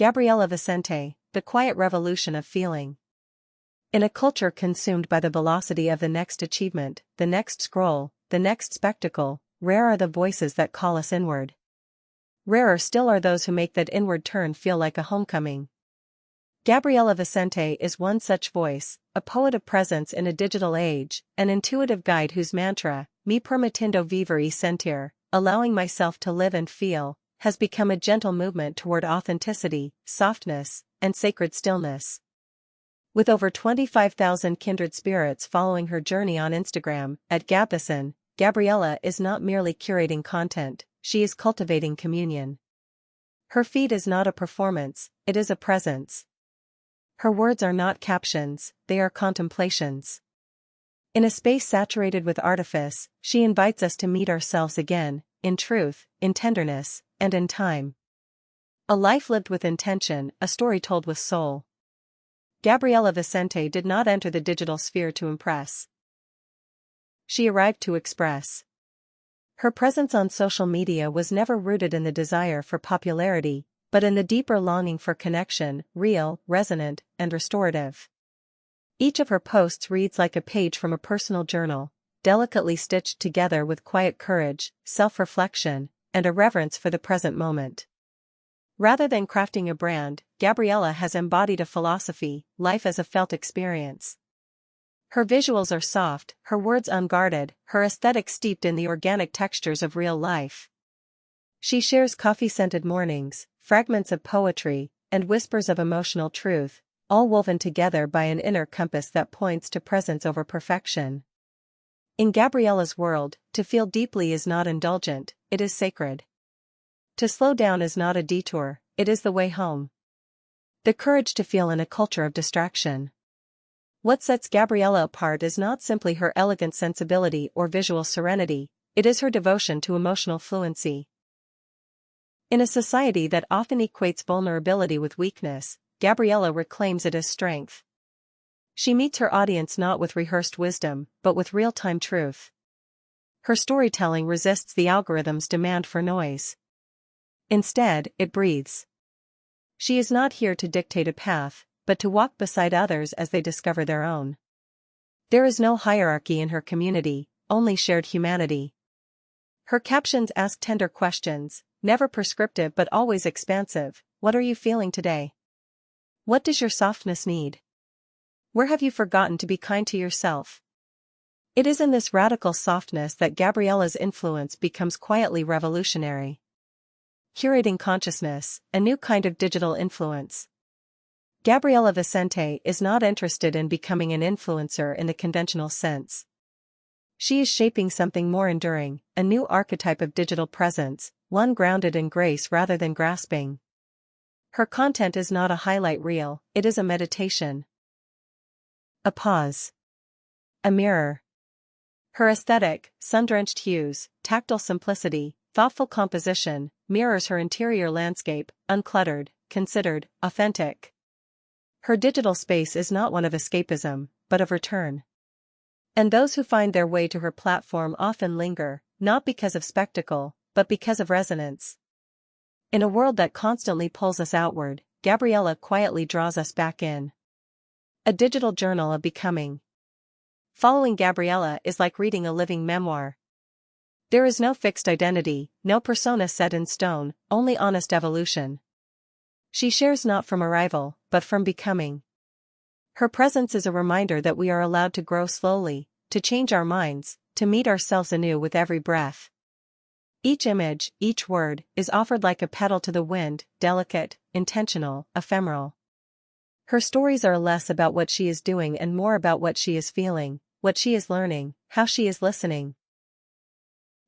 Gabriela Vicente, the quiet revolution of feeling. In a culture consumed by the velocity of the next achievement, the next scroll, the next spectacle, rare are the voices that call us inward. Rarer still are those who make that inward turn feel like a homecoming. Gabriela Vicente is one such voice, a poet of presence in a digital age, an intuitive guide whose mantra, me permitindo viver y sentir, allowing myself to live and feel, has become a gentle movement toward authenticity, softness, and sacred stillness. With over 25,000 kindred spirits following her journey on Instagram, at Gabicen, Gabriela is not merely curating content, she is cultivating communion. Her feed is not a performance, it is a presence. Her words are not captions, they are contemplations. In a space saturated with artifice, she invites us to meet ourselves again, in truth, in tenderness, and in time. A life lived with intention, a story told with soul. Gabriela Vicente did not enter the digital sphere to impress. She arrived to express. Her presence on social media was never rooted in the desire for popularity, but in the deeper longing for connection, real, resonant, and restorative. Each of her posts reads like a page from a personal journal, delicately stitched together with quiet courage, self-reflection, and a reverence for the present moment. Rather than crafting a brand, Gabriela has embodied a philosophy, life as a felt experience. Her visuals are soft, her words unguarded, her aesthetic steeped in the organic textures of real life. She shares coffee-scented mornings, fragments of poetry, and whispers of emotional truth, all woven together by an inner compass that points to presence over perfection. In Gabriela's world, to feel deeply is not indulgent, it is sacred. To slow down is not a detour, it is the way home. The courage to feel in a culture of distraction. What sets Gabriela apart is not simply her elegant sensibility or visual serenity, it is her devotion to emotional fluency. In a society that often equates vulnerability with weakness, Gabriela reclaims it as strength. She meets her audience not with rehearsed wisdom, but with real-time truth. Her storytelling resists the algorithm's demand for noise. Instead, it breathes. She is not here to dictate a path, but to walk beside others as they discover their own. There is no hierarchy in her community, only shared humanity. Her captions ask tender questions, never prescriptive but always expansive. What are you feeling today? What does your softness need? Where have you forgotten to be kind to yourself? It is in this radical softness that Gabriela's influence becomes quietly revolutionary. Curating consciousness, a new kind of digital influence. Gabriela Vicente is not interested in becoming an influencer in the conventional sense. She is shaping something more enduring, a new archetype of digital presence, one grounded in grace rather than grasping. Her content is not a highlight reel, it is a meditation. A pause. A mirror. Her aesthetic, sun-drenched hues, tactile simplicity, thoughtful composition, mirrors her interior landscape, uncluttered, considered, authentic. Her digital space is not one of escapism, but of return. And those who find their way to her platform often linger, not because of spectacle, but because of resonance. In a world that constantly pulls us outward, Gabriela quietly draws us back in. A digital journal of becoming. Following Gabriela is like reading a living memoir. There is no fixed identity, no persona set in stone, only honest evolution. She shares not from arrival, but from becoming. Her presence is a reminder that we are allowed to grow slowly, to change our minds, to meet ourselves anew with every breath. Each image, each word, is offered like a petal to the wind, delicate, intentional, ephemeral. Her stories are less about what she is doing and more about what she is feeling, what she is learning, how she is listening.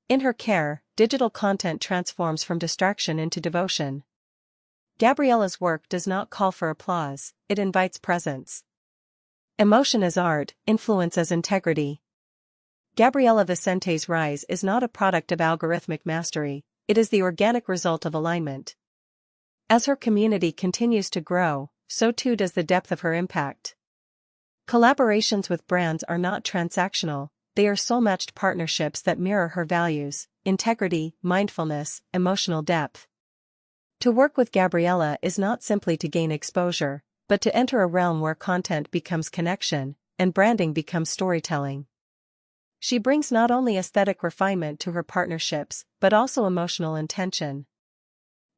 In her care, digital content transforms from distraction into devotion. Gabriela's work does not call for applause, it invites presence. Emotion as art, influence as integrity. Gabriela Vicente's rise is not a product of algorithmic mastery, it is the organic result of alignment. As her community continues to grow, so too does the depth of her impact. Collaborations with brands are not transactional, they are soul-matched partnerships that mirror her values, integrity, mindfulness, emotional depth. To work with Gabriela is not simply to gain exposure, but to enter a realm where content becomes connection, and branding becomes storytelling. She brings not only aesthetic refinement to her partnerships, but also emotional intention.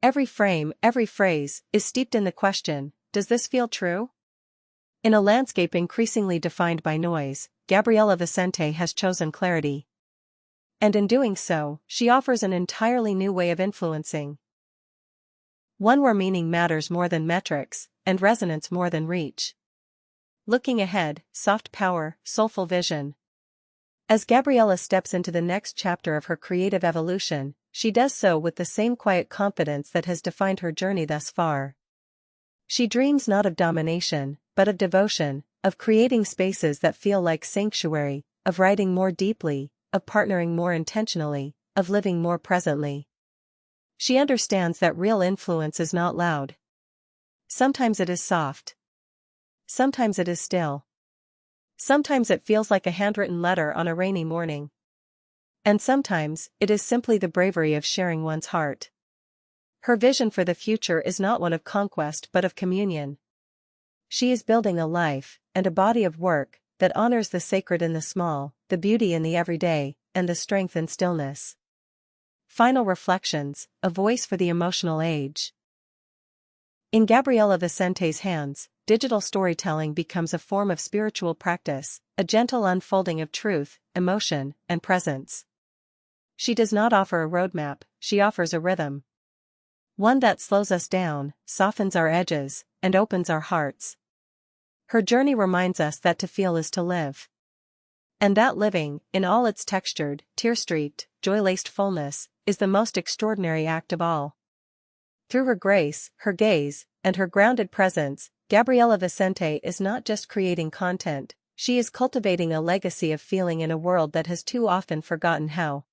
Every frame, every phrase, is steeped in the question, does this feel true? In a landscape increasingly defined by noise, Gabriela Vicente has chosen clarity. And in doing so, she offers an entirely new way of influencing. One where meaning matters more than metrics, and resonance more than reach. Looking ahead, soft power, soulful vision. As Gabriela steps into the next chapter of her creative evolution, she does so with the same quiet confidence that has defined her journey thus far. She dreams not of domination, but of devotion, of creating spaces that feel like sanctuary, of writing more deeply, of partnering more intentionally, of living more presently. She understands that real influence is not loud. Sometimes it is soft. Sometimes it is still. Sometimes it feels like a handwritten letter on a rainy morning. And sometimes, it is simply the bravery of sharing one's heart. Her vision for the future is not one of conquest but of communion. She is building a life, and a body of work, that honors the sacred in the small, the beauty in the everyday, and the strength in stillness. Final reflections, a voice for the emotional age. In Gabriela Vicente's hands, digital storytelling becomes a form of spiritual practice, a gentle unfolding of truth, emotion, and presence. She does not offer a roadmap, she offers a rhythm. One that slows us down, softens our edges, and opens our hearts. Her journey reminds us that to feel is to live. And that living, in all its textured, tear-streaked, joy-laced fullness, is the most extraordinary act of all. Through her grace, her gaze, and her grounded presence, Gabriela Vicente is not just creating content, she is cultivating a legacy of feeling in a world that has too often forgotten how.